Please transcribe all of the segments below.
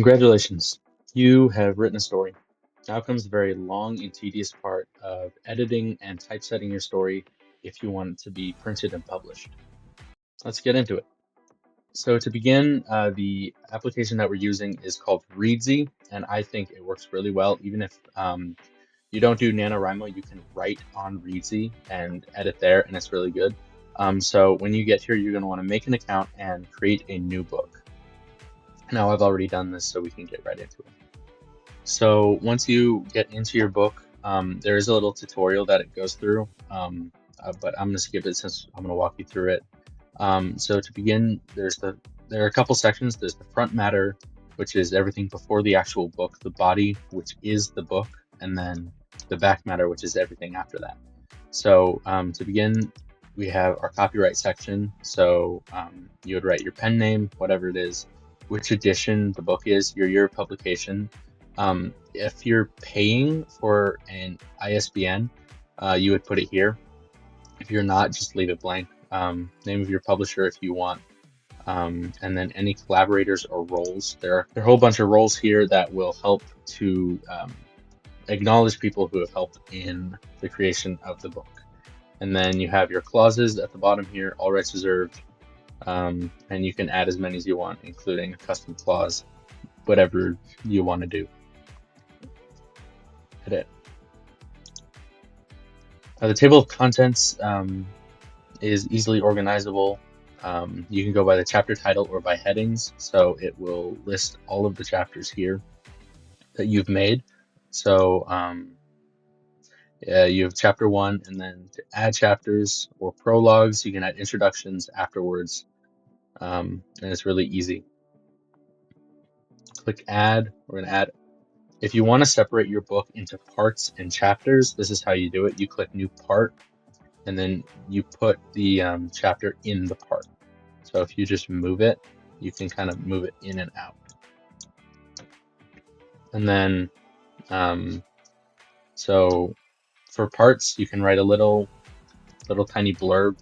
Congratulations, you have written a story. Now comes the very long and tedious part of editing and typesetting your story if you want it to be printed and published. Let's get into it. So to begin, the application that we're using is called Reedsy, and I think it works really well. Even if you don't do NaNoWriMo, you can write on Reedsy and edit there, and it's really good. So when you get here, you're going to want to make an account and create a new book. Now I've already done this, so we can get right into it. So once you get into your book, there is a little tutorial that it goes through, but I'm going to skip it since I'm going to walk you through it. So to begin, there are a couple sections. There's the front matter, which is everything before the actual book, the body, which is the book, and then the back matter, which is everything after that. So to begin, we have our copyright section. So you would write your pen name, whatever it is, which edition the book is, your year of publication. If you're paying for an ISBN, you would put it here. If you're not, just leave it blank. Name of your publisher if you want, and then any collaborators or roles. There are a whole bunch of roles here that will help to acknowledge people who have helped in the creation of the book. And then you have your clauses at the bottom here, all rights reserved, and you can add as many as you want, including a custom clause, whatever you want to do. Hit it. The table of contents is easily organizable. You can go by the chapter title or by headings, so it will list all of the chapters here that you've made. So you have chapter 1, and then to add chapters or prologues, you can add introductions afterwards, and it's really easy. Click add. We're going to add. If you want to separate your book into parts and chapters, this is how you do it. You click new part, and then you put the chapter in the part. So if you just move it, you can kind of move it in and out. And then, so for parts, you can write a little tiny blurb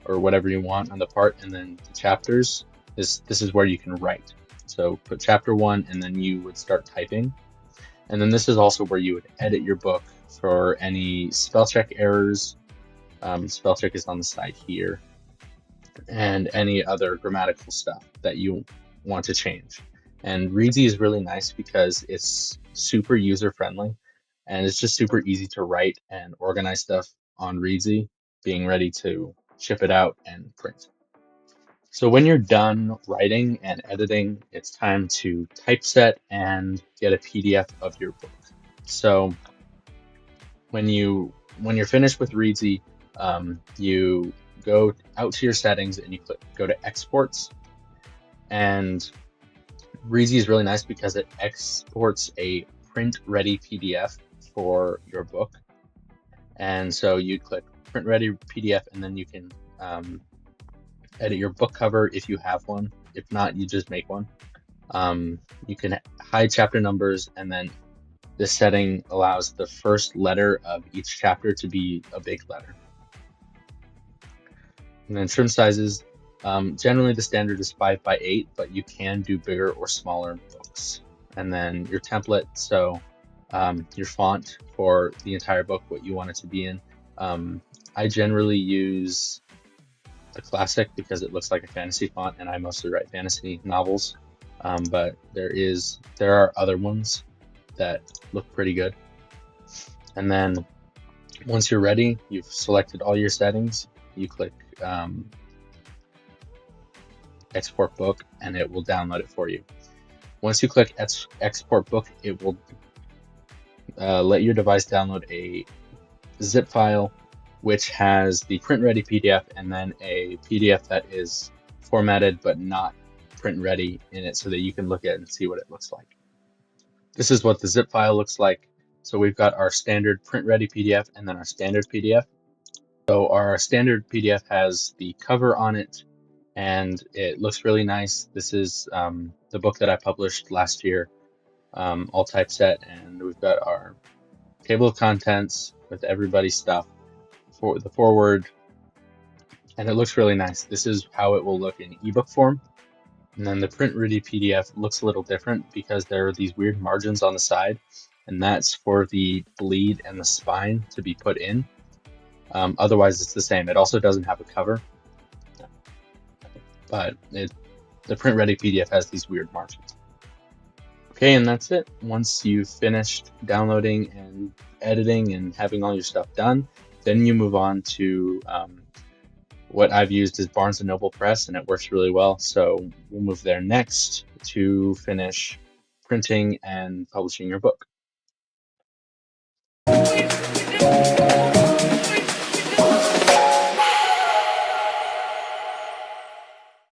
or whatever you want on the part, and then the chapters, this is where you can write. So put chapter 1, and then you would start typing. And then this is also where you would edit your book for any spell check errors. Spell check is on the side here, and any other grammatical stuff that you want to change. And Reedsy is really nice because it's super user friendly, and it's just super easy to write and organize stuff on Reedsy, being ready to ship it out and print. So when you're done writing and editing, it's time to typeset and get a PDF of your book. So when you're finished with Reedsy, you go out to your settings and you go to exports. And Reedsy is really nice because it exports a print ready PDF for your book. And so you click print ready PDF, and then you can edit your book cover if you have one. If not, you just make one. You can hide chapter numbers, and then this setting allows the first letter of each chapter to be a big letter. And then trim sizes. Generally the standard is 5x8, but you can do bigger or smaller books. And then your template, so your font for the entire book, what you want it to be in. I generally use a classic because it looks like a fantasy font, and I mostly write fantasy novels. But there are other ones that look pretty good. And then once you're ready, you've selected all your settings, you click export book, and it will download it for you. Once you click export book, it will let your device download a zip file which has the print ready PDF and then a PDF that is formatted but not print ready in it, so that you can look at it and see what it looks like. This is what the zip file looks like. So we've got our standard print ready PDF and then our standard PDF. So our standard PDF has the cover on it, and it looks really nice. This is the book that I published last year, all typeset, and we've got our table of contents with everybody's stuff for the forward, and it looks really nice. This is how it will look in ebook form. And then the print ready PDF looks a little different because there are these weird margins on the side, and that's for the bleed and the spine to be put in. Otherwise, it's the same. It also doesn't have a cover, but the print ready PDF has these weird margins. Okay, and that's it. Once you've finished downloading and editing and having all your stuff done, then you move on to what I've used is Barnes & Noble Press, and it works really well. So we'll move there next to finish printing and publishing your book.